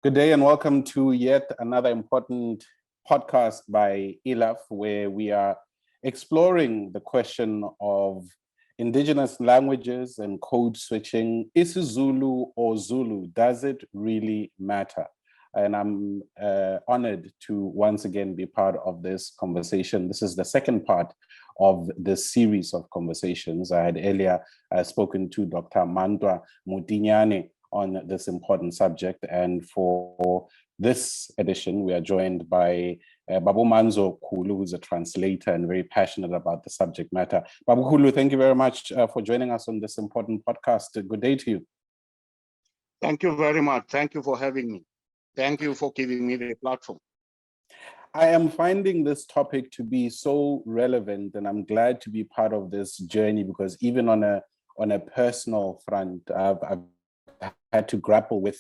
Good day and welcome to yet another important podcast by ILAF, where we are exploring the question of indigenous languages and code switching. Isizulu or Zulu, does it really matter? And I'm honored to once again be part of this conversation. This is the second part of this series of conversations. I had earlier spoken to Dr. Manzo Khulu on this important subject. And for this edition, we are joined by Manzo Khulu, who's a translator and very passionate about the subject matter. Khulu, thank you very much for joining us on this important podcast. Good day to you. Thank you very much. Thank you for having me. Thank you for giving me the platform. I am finding this topic to be so relevant, and I'm glad to be part of this journey because even on a personal front, I've had to grapple with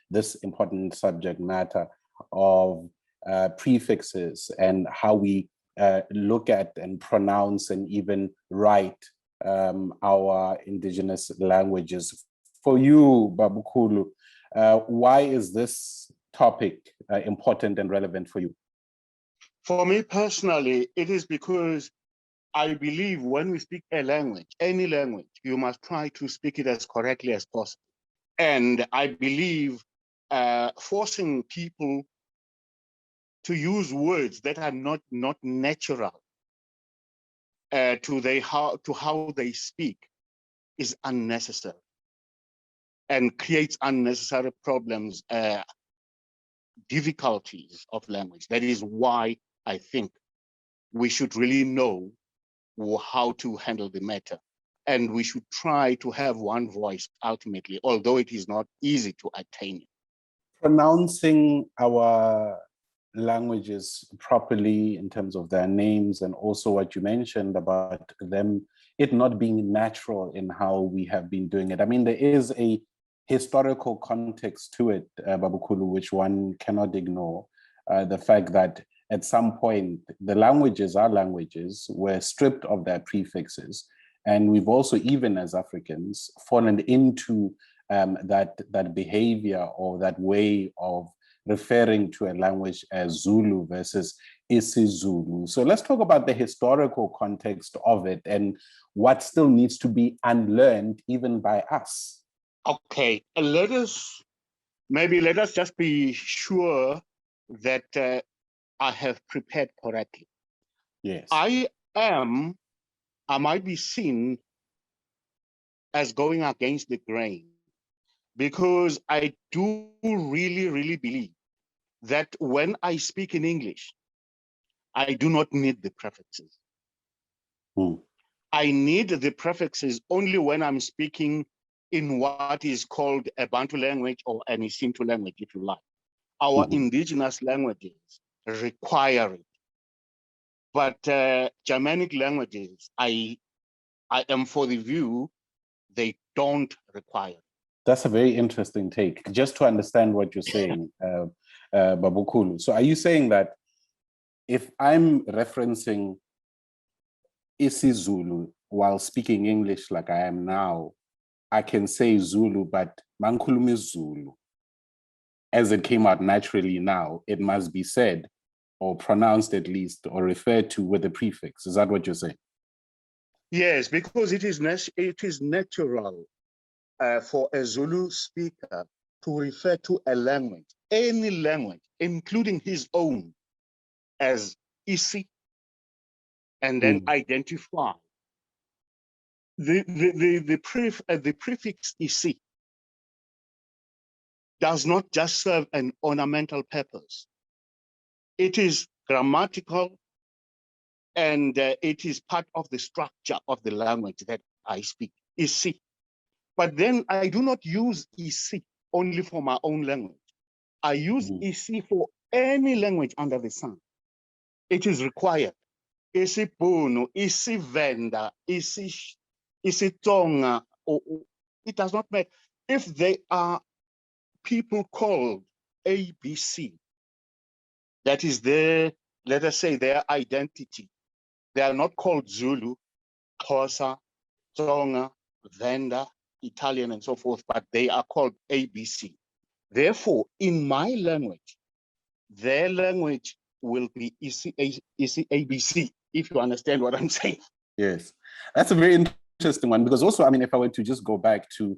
this important subject matter of prefixes and how we look at and pronounce and even write our indigenous languages. For you, Khulu, why is this topic important and relevant for you? For me personally, it is because I believe when we speak a language, any language, you must try to speak it as correctly as possible. And I believe forcing people to use words that are not natural to how they speak is unnecessary and creates unnecessary problems, difficulties of language. That is why I think we should really know how to handle the matter. And we should try to have one voice ultimately, although it is not easy to attain it. Pronouncing our languages properly in terms of their names, and also what you mentioned about it not being natural in how we have been doing it. I mean, there is a historical context to it, Khulu, which one cannot ignore. The fact that at some point, our languages were stripped of their prefixes. And we've also, even as Africans, fallen into that behavior or that way of referring to a language as Zulu versus Isizulu. So let's talk about the historical context of it and what still needs to be unlearned even by us. Okay, let us just be sure that I have prepared correctly. Yes. I might be seen as going against the grain because I do really believe that when I speak in English, I do not need the prefixes. I need the prefixes only when I'm speaking in what is called a Bantu language or an Isintu language, if you like. Our indigenous languages require it. But Germanic languages, I am for the view, they don't require it. That's a very interesting take, just to understand what you're saying, Khulu. So are you saying that if I'm referencing Isizulu while speaking English like I am now, I can say Zulu, but Mankhulumi Zulu, as it came out naturally now, it must be said or pronounced at least or referred to with a prefix. Is that what you're saying? Yes, because it is natural for a Zulu speaker to refer to a language, any language, including his own, as Isi, and then identify the prefix Isi does not just serve an ornamental purpose. It is grammatical, and it is part of the structure of the language that I speak, Isi. But then I do not use Isi only for my own language. I use Isi for any language under the sun. It is required. Isi Puno, Isi Venda, Isi Tonga, it does not matter. If they are people called ABC, that is their, let us say, their identity. They are not called Zulu, Xhosa, Tonga, Venda, Italian, and so forth, but they are called ABC. Therefore, in my language, their language will be ABC, if you understand what I'm saying. Yes, that's a very interesting one, because also, I mean, if I were to just go back to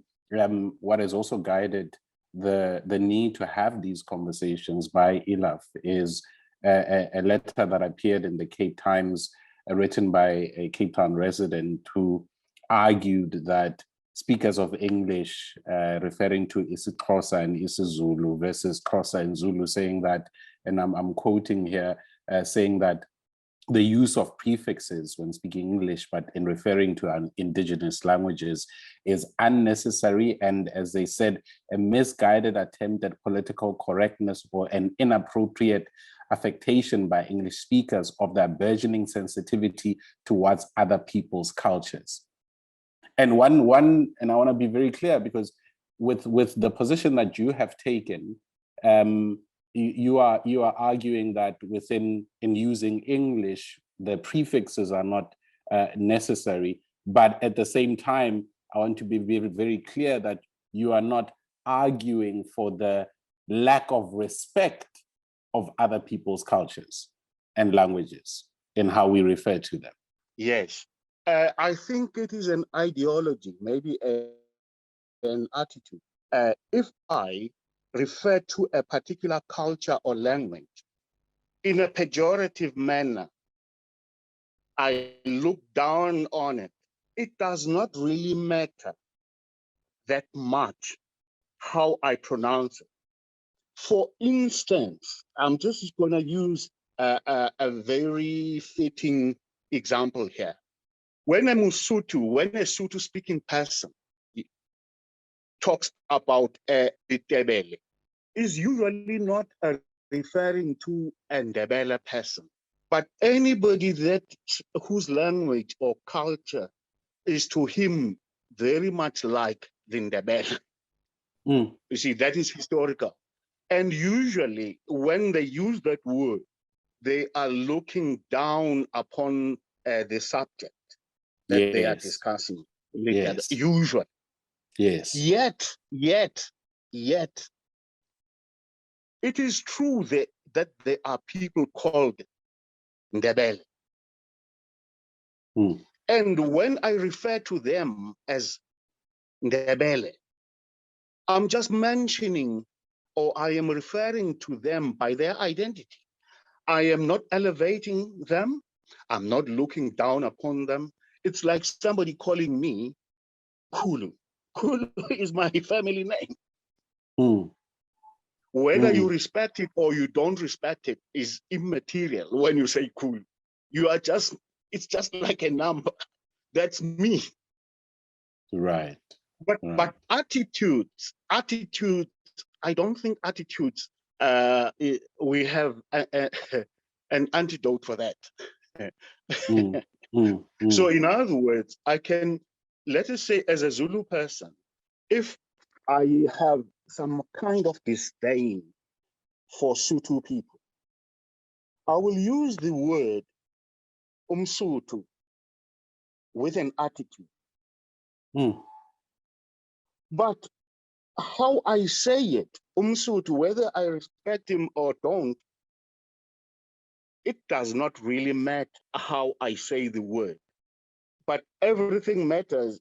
what has also guided the need to have these conversations by Ilaf is a letter that appeared in the Cape Times, written by a Cape Town resident who argued that speakers of English, referring to isiXhosa and isiZulu versus Xhosa and Zulu, saying that, and I'm quoting here, saying that the use of prefixes when speaking English, but in referring to indigenous languages, is unnecessary and, as they said, a misguided attempt at political correctness or an inappropriate affectation by English speakers of their burgeoning sensitivity towards other people's cultures. And and I want to be very clear, because with the position that you have taken, you are arguing that in using English, the prefixes are not necessary. But at the same time, I want to be very, very clear that you are not arguing for the lack of respect of other people's cultures and languages in how we refer to them. Yes, I think it is an ideology, maybe an attitude. If I refer to a particular culture or language in a pejorative manner, I look down on it. It does not really matter that much how I pronounce it. For instance, I'm just going to use a very fitting example here. When a Sotho speaking person talks about the Ndebele, is usually not referring to a Ndebele person, but anybody whose language or culture is to him very much like the Ndebele. You see, that is historical. And usually when they use that word, they are looking down upon the subject that they are discussing. Yes. Usually. Yes. Yet, it is true that there are people called Ndebele. And when I refer to them as Ndebele, I'm just mentioning, or I am referring to them by their identity. I am not elevating them. I'm not looking down upon them. It's like somebody calling me Khulu. Khulu is my family name. Whether you respect it or you don't respect it is immaterial when you say Khulu. It's just like a number. That's me. Right. But attitudes, I don't think attitudes, we have an antidote for that. So in other words, I can, let us say as a Zulu person, if I have some kind of disdain for Sotho people, I will use the word umSotho with an attitude. But how I say it, umSotho, whether I respect him or don't, it does not really matter how I say the word. But everything matters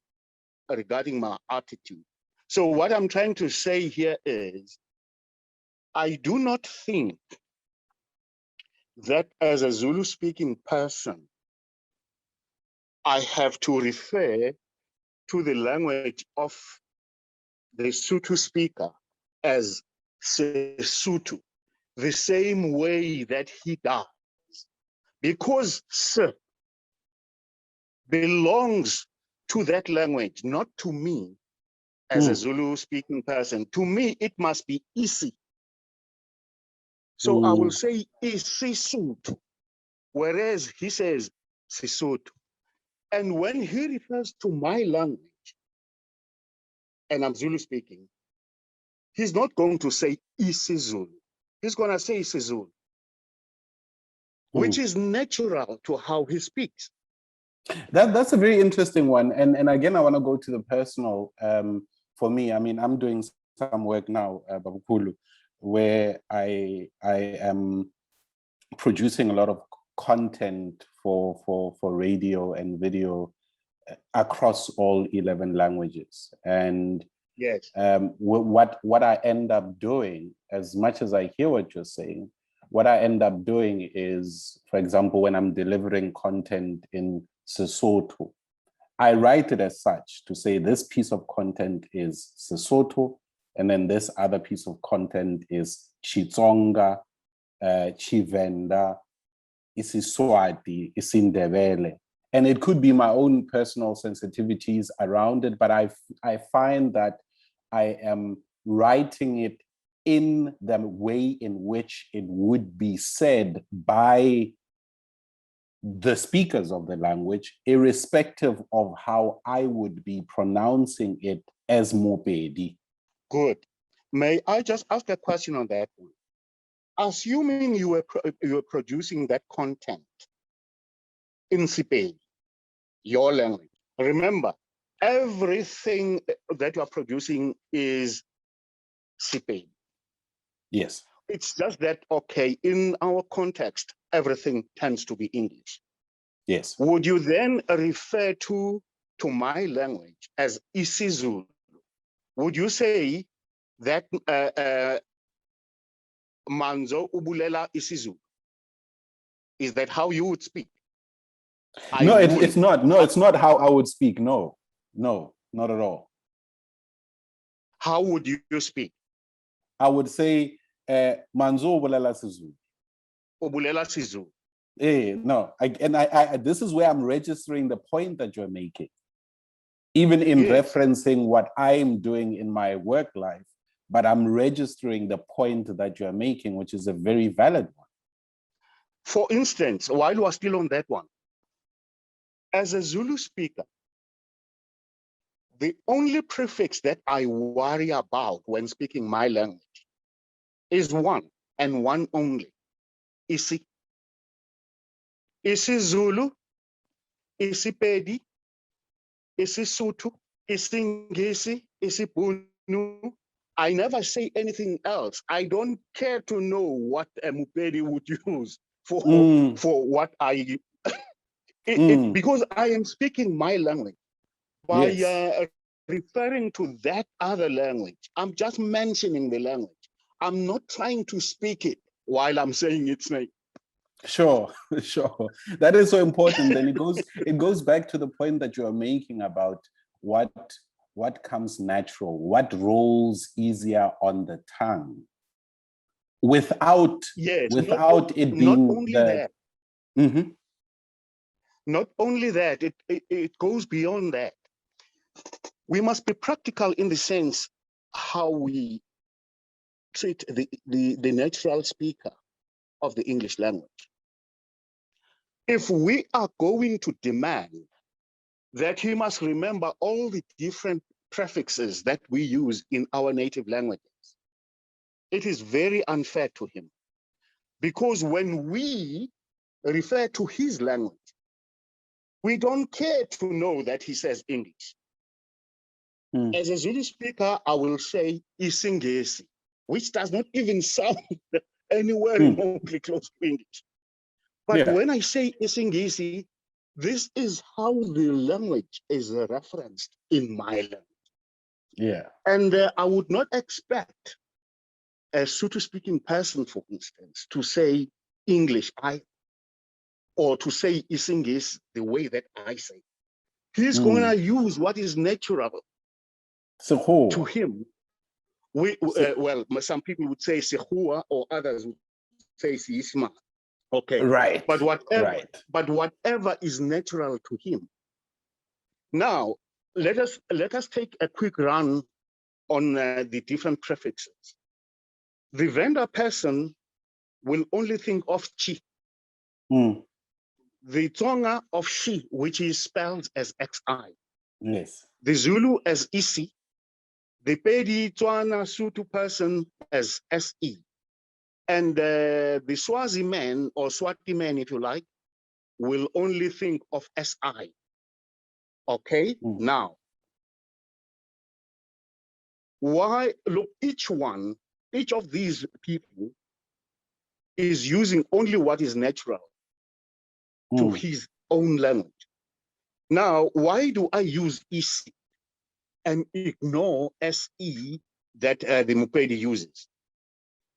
regarding my attitude. So what I'm trying to say here is, I do not think that as a Zulu speaking person, I have to refer to the language of the Sotho speaker as Sesotho, the same way that he does. Because Se belongs to that language, not to me as a Zulu speaking person. To me, it must be Isi. So I will say Isizulu, whereas he says Sesotho. And when he refers to my language, and I'm Zulu speaking, he's not going to say Isizulu. He's going to say Isizulu, which is natural to how he speaks. That's a very interesting one. And again, I want to go to the personal. For me, I mean, I'm doing some work now, Manzo Khulu, where I am producing a lot of content for radio and video across all 11 languages. And Yes. what I end up doing, as much as I hear what you're saying, what I end up doing is, for example, when I'm delivering content in Sesotho, I write it as such to say this piece of content is Sesotho, and then this other piece of content is Xitsonga, Chivenda, isiSwati, isiNdebele. And it could be my own personal sensitivities around it, but I find that I am writing it in the way in which it would be said by the speakers of the language, irrespective of how I would be pronouncing it as Mopedi. Good. May I just ask a question on that one? Assuming you were producing that content in Sepedi, your language. Remember, everything that you are producing is Sepedi. Yes. It's just that, okay, in our context, everything tends to be English. Yes. Would you then refer to my language as Isizulu? Would you say that Manzo ubulela Isizulu? Is that how you would speak? No, it's not. No, it's not how I would speak. No, not at all. How would you speak? I would say, Manzo ubulela Sizulu. Ubulela Sizulu. No, I this is where I'm registering the point that you're making. Even in referencing what I'm doing in my work life, but I'm registering the point that you're making, which is a very valid one. For instance, while we're still on that one, as a Zulu speaker, the only prefix that I worry about when speaking my language is one and one only, Isi. IsiZulu, IsiPedi, IsiSotho, IsiNgisi, IsiBunu. I never say anything else. I don't care to know what a Mupedi would use for what I, because I am speaking my language. By referring to that other language, I'm just mentioning the language. I'm not trying to speak it while I'm saying its name. Sure. That is so important. Then it goes back to the point that you are making about what comes natural, what rolls easier on the tongue, without it being not only that. Not only that, it goes beyond that. We must be practical in the sense how we treat the natural speaker of the English language. If we are going to demand that he must remember all the different prefixes that we use in our native languages, it is very unfair to him. Because when we refer to his language, we don't care to know that he says English. As a Zulu speaker, I will say Isingesi, which does not even sound anywhere remotely close to English. But when I say Isingesi, this is how the language is referenced in my language. And I would not expect a Sotho-speaking person, for instance, to say English or to say Isingesi the way that I say. He's going to use what is natural to him. Well, some people would say Sehua, or others would say Siisma. Okay. Right. But whatever is natural to him. Now, let us take a quick run on the different prefixes. The vendor person will only think of chi. The Tsonga of she, which is spelled as xi. Yes. The Zulu as isi. The Pedi Tswana Sotho person as se. And the Swazi man, or Swati man, if you like, will only think of si. Okay, now, Why? Look, each of these people is using only what is natural to his own language. Now, why do I use EC and ignore SE that the Mupedi uses?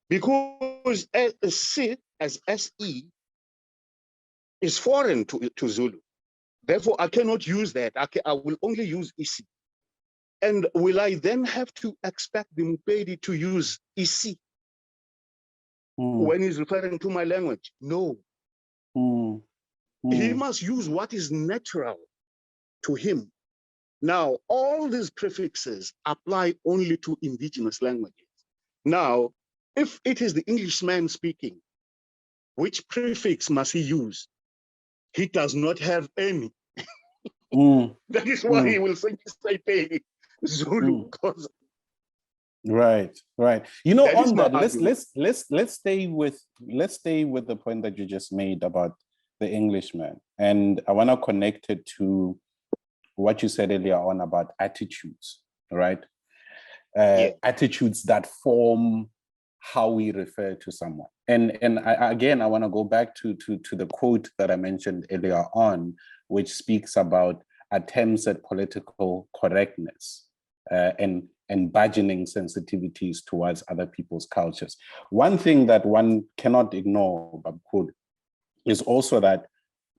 Because C as SE is foreign to Zulu. Therefore, I cannot use that. I will only use EC. And will I then have to expect the Mupedi to use EC when he's referring to my language? No. He must use what is natural to him. Now, all these prefixes apply only to indigenous languages. Now, if it is the Englishman speaking, which prefix must he use? He does not have any. That is why he will say Zulu. Right. You know, That on that, let's stay with the point that you just made about the Englishman, and I want to connect it to what you said earlier on about attitudes, right? Attitudes that form how we refer to someone. And I want to go back to the quote that I mentioned earlier on, which speaks about attempts at political correctness and burgeoning sensitivities towards other people's cultures. One thing that one cannot ignore, Babkhulu, is also that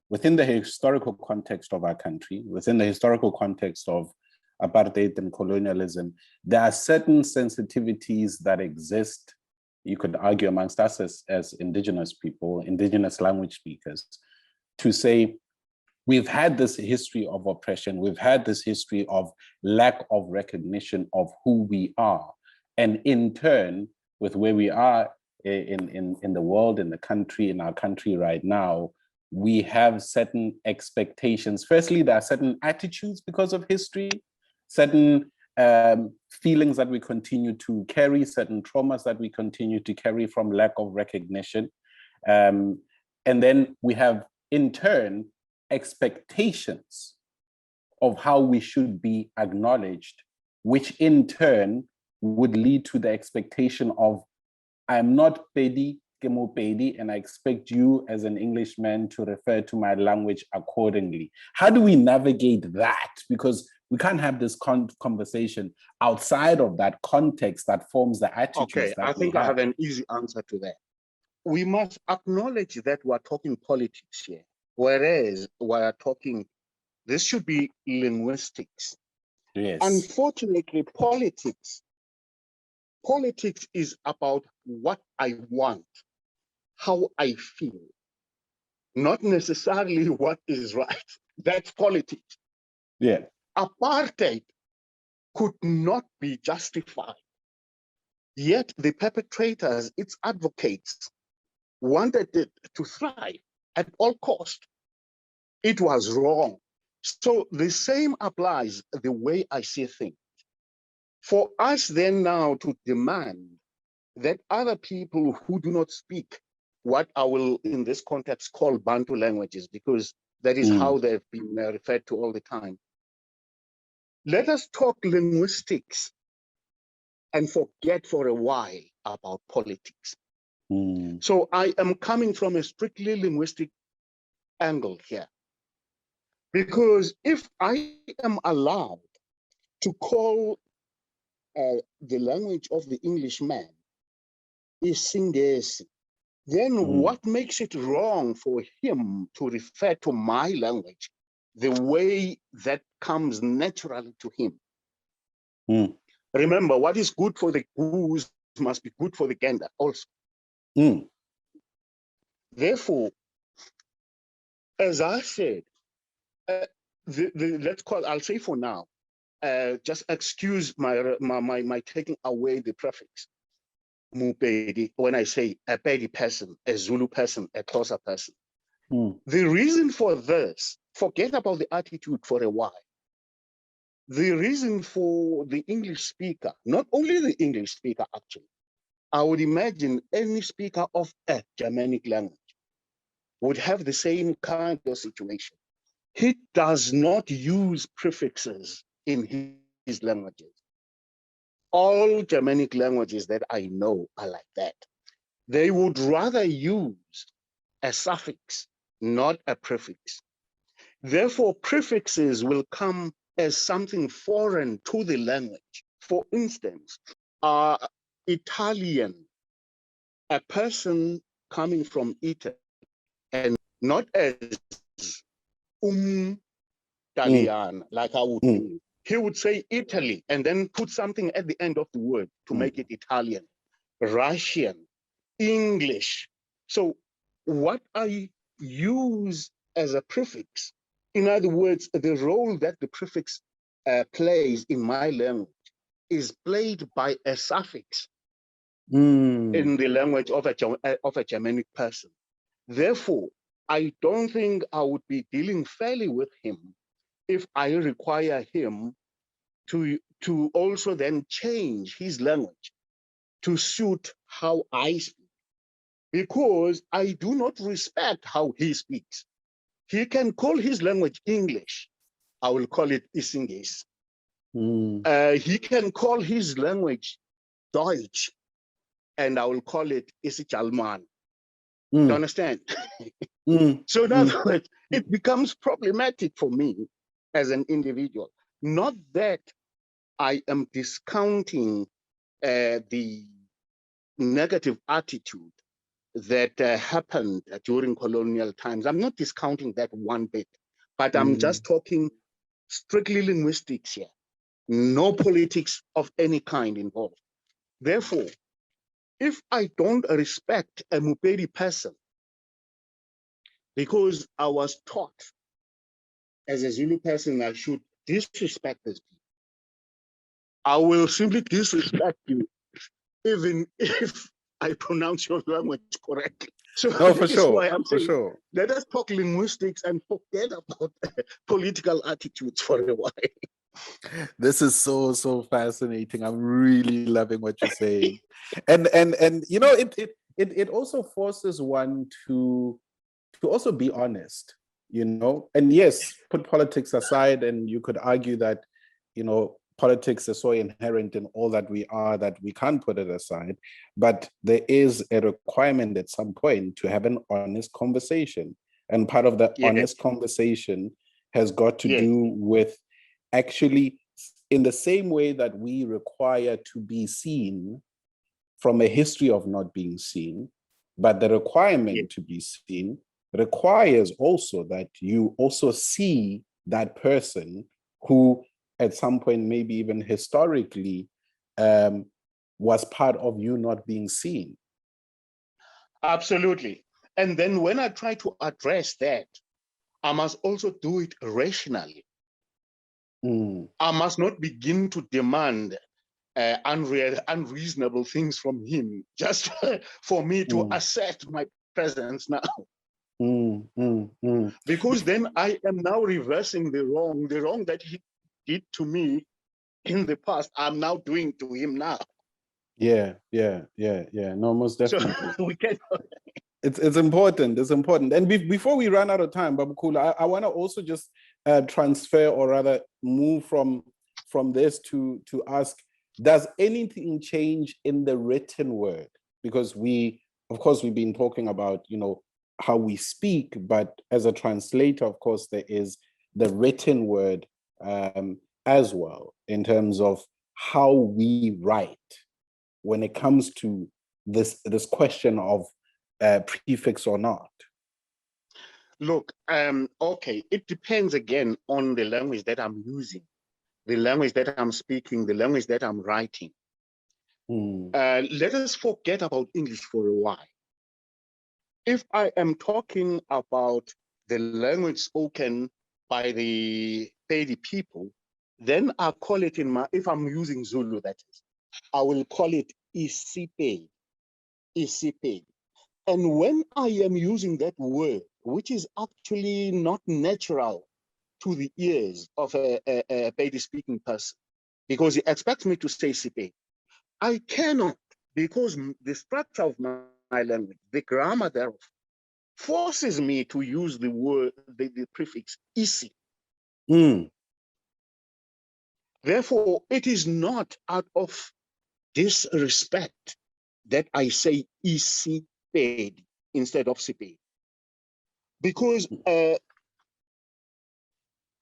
within the historical context of our country, within the historical context of apartheid and colonialism, there are certain sensitivities that exist, you could argue, amongst us as indigenous people, indigenous language speakers, to say, we've had this history of oppression, we've had this history of lack of recognition of who we are. And in turn, with where we are in the world, in the country, in our country right now, we have certain expectations. Firstly, there are certain attitudes because of history, certain feelings that we continue to carry, certain traumas that we continue to carry from lack of recognition. And then we have, in turn, expectations of how we should be acknowledged, which in turn would lead to the expectation of, I'm not Pedi, Pedi, and I expect you as an Englishman to refer to my language accordingly. How do we navigate that? Because we can't have this conversation outside of that context that forms the attitudes. Okay, I think I have an easy answer to that. We must acknowledge that we're talking politics here, whereas we're talking, this should be linguistics. Yes. Unfortunately, politics is about what I want, how I feel, not necessarily what is right. That's politics. Yeah. Apartheid could not be justified. Yet the perpetrators, its advocates, wanted it to thrive at all costs. It was wrong. So the same applies the way I see things. For us then now to demand that other people who do not speak what I will, in this context, call Bantu languages, because that is how they've been referred to all the time. Let us talk linguistics and forget for a while about politics. So I am coming from a strictly linguistic angle here. Because if I am allowed to call the language of the Englishman Isingesi, then what makes it wrong for him to refer to my language the way that comes naturally to him? Remember, what is good for the goose must be good for the gander also. Therefore, as I said, let's call, I'll say for now, just excuse my taking away the prefix, Mupedi, when I say a Pedi person, a Zulu person, a Xhosa person. The reason for this, forget about the attitude for a while. The reason for the English speaker, not only the English speaker actually, I would imagine any speaker of a Germanic language would have the same kind of situation. He does not use prefixes in his languages. All Germanic languages that I know are like that. They would rather use a suffix, not a prefix. Therefore, prefixes will come as something foreign to the language. For instance, Italian, a person coming from Italy, and not as Italian, like I would do. He would say Italy and then put something at the end of the word to make it Italian, Russian, English. So what I use as a prefix, in other words, the role that the prefix plays in my language is played by a suffix in the language of a Germanic person. Therefore, I don't think I would be dealing fairly with him if I require him to also then change his language to suit how I speak, because I do not respect how he speaks. He can call his language English. I will call it Isingesi. He can call his language Deutsch, and I will call it Isijalman. Do you understand? So in other words, it becomes problematic for me as an individual. Not that I am discounting the negative attitude that happened during colonial times. I'm not discounting that one bit, but I'm just talking strictly linguistics here. No politics of any kind involved. Therefore, if I don't respect a Mupedi person because I was taught as a Zulu person I should disrespect this people, I will simply disrespect you even if I pronounce your language correctly. So no, for sure, why I'm saying, sure. let us talk linguistics and forget about political attitudes for a while. This is so fascinating. I'm really loving what you're saying, and you know, it also forces one to also be honest, you know. And yes, put politics aside, and you could argue that, you know, politics is so inherent in all that we are that we can't put it aside. But there is a requirement at some point to have an honest conversation, and part of that honest conversation has got to do with actually, in the same way that we require to be seen from a history of not being seen, but the requirement to be seen requires also that you also see that person who at some point, maybe even historically, was part of you not being seen. Absolutely. And then when I try to address that, I must also do it rationally. I must not begin to demand unreasonable things from him just for me to assert my presence now. Because then I am now reversing the wrong that he did to me in the past, I'm now doing to him now. Yeah. No, most definitely. So we can. It's important. It's important. And before we run out of time, Babu Khulu, I want to also just transfer, or rather move from this to ask, does anything change in the written word? Because of course, we've been talking about, you know, how we speak, but as a translator, of course, there is the written word as well, in terms of how we write when it comes to this question of prefix or not. Look, okay, it depends again on the language that I'm using, the language that I'm speaking, the language that I'm writing. Let us forget about English for a while. If I am talking about the language spoken by the Pedi people, then I call it if I'm using Zulu, that is, I will call it Isipe. And when I am using that word, which is actually not natural to the ears of a Pedi speaking person, because he expects me to say Sipe, I cannot, because the structure of my language, the grammar thereof, forces me to use the word, the prefix isi. Therefore, it is not out of disrespect that I say isipedi instead of sipedi. Because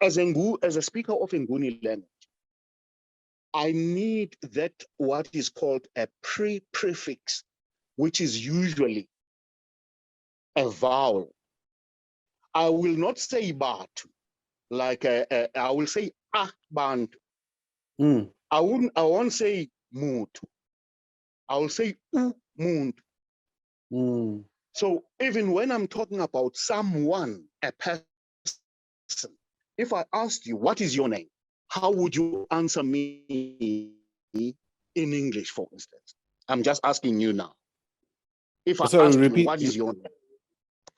as a speaker of Nguni language, I need that what is called a prefix, which is usually a vowel. I will not say batu, like I will say bantu. I won't say mutu. I will say muntu. So even when I'm talking about someone, a person, if I asked you, what is your name? How would you answer me in English, for instance? I'm just asking you now. If I ask you, what is your name?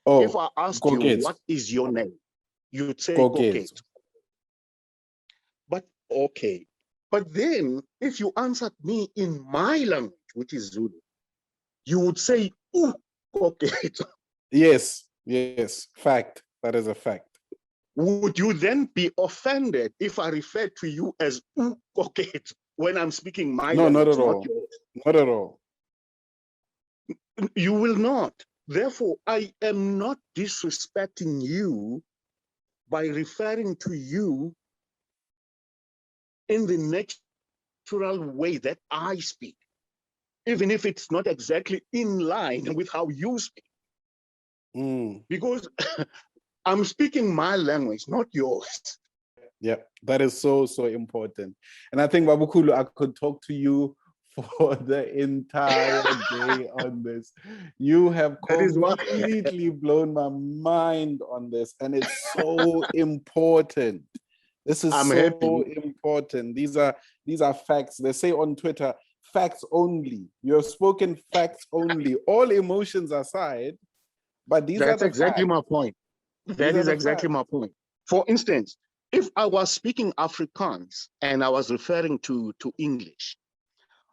Oh, if I ask you, what is your name? You'd say Koketso. But okay. But then if you answered me in my language, which is Zulu, you would say, Koketso. Yes, yes, fact. That is a fact. Would you then be offended if I refer to you as Koketso when I'm speaking my language? No, not at all. Not at all. You will not. Therefore, I am not disrespecting you by referring to you in the natural way that I speak, even if it's not exactly in line with how you speak. Because I'm speaking my language, not yours. Yeah, that is so important. And I think, Babu Khulu, I could talk to you for the entire day on this. You have completely blown my mind on this, and it's so important. This is so important. These are facts. They say on Twitter, facts only. You've spoken facts only. All emotions aside, but these are the exactly facts. my point. That is exactly my point. For instance, if I was speaking Afrikaans and I was referring to English,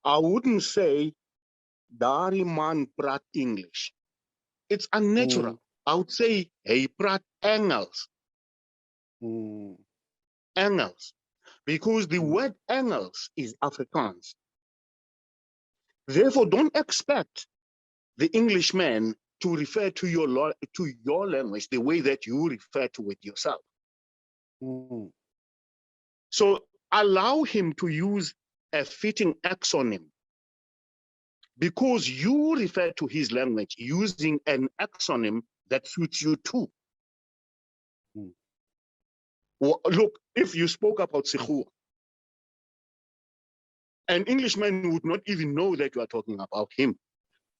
I wouldn't say Dari man praat English. It's unnatural. I would say hey praat Engels. Engels. Because the word Engels is Afrikaans. Therefore, don't expect the Englishman to refer to your language the way that you refer to it yourself. So allow him to use a fitting exonym because you refer to his language using an exonym that suits you too. Well, look, if you spoke about Sekhuwa, an Englishman would not even know that you are talking about him.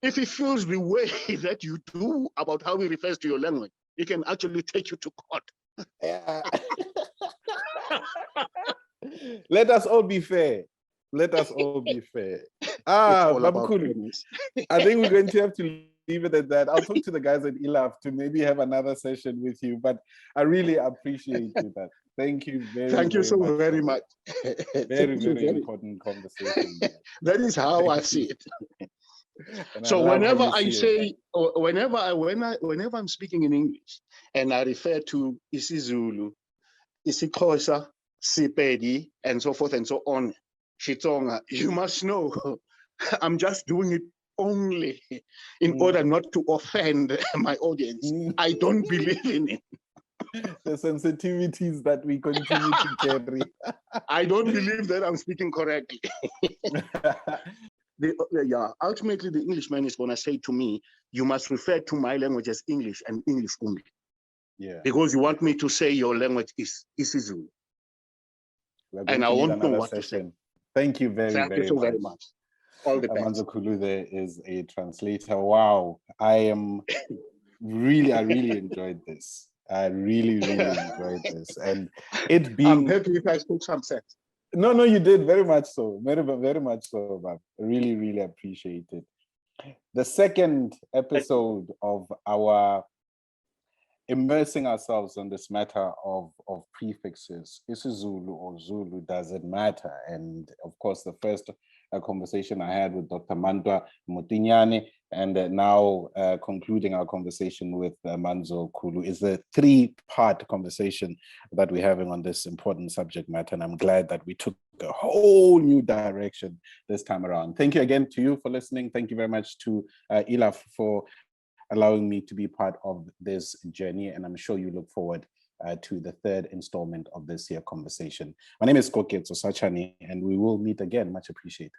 If he feels the way that you do about how he refers to your language, he can actually take you to court. Yeah. Let us all be fair. Let us all be fair. Babu Khulu, I think we're going to have to leave it at that. I'll talk to the guys at ELAF to maybe have another session with you, but I really appreciate that. Thank you Thank you so very much. Very important conversation. That is how I see it. So whenever I say, whenever I'm speaking in English and I refer to Isizulu, isiXhosa, Sipedi, and so forth and so on, Xitsonga, you must know I'm just doing it only in order not to offend my audience. I don't believe in it. The sensitivities that we continue to carry. I don't believe that I'm speaking correctly. Ultimately, the Englishman is going to say to me, you must refer to my language as English and English only. Yeah. Because you want me to say your language is Isizulu. And I won't know what to say. Thank you very much. All the best. Manzo Khulu there is a translator. Wow. I really enjoyed this. I really enjoyed this. And it being... I'm happy if I spoke some sense. No, you did very much so. Very much so, Bob. Really appreciate it. The second episode of our immersing ourselves on this matter of prefixes, Isizulu or Zulu, does it matter? And of course, the first conversation I had with Dr. Mandwa Mutinyane, and now concluding our conversation with Manzo Khulu is a three-part conversation that we're having on this important subject matter. And I'm glad that we took a whole new direction this time around. Thank you again to you for listening. Thank you very much to Ilaf for allowing me to be part of this journey. And I'm sure you look forward to the third installment of this year conversation. My name is Koketso Sachane, and we will meet again. Much appreciated.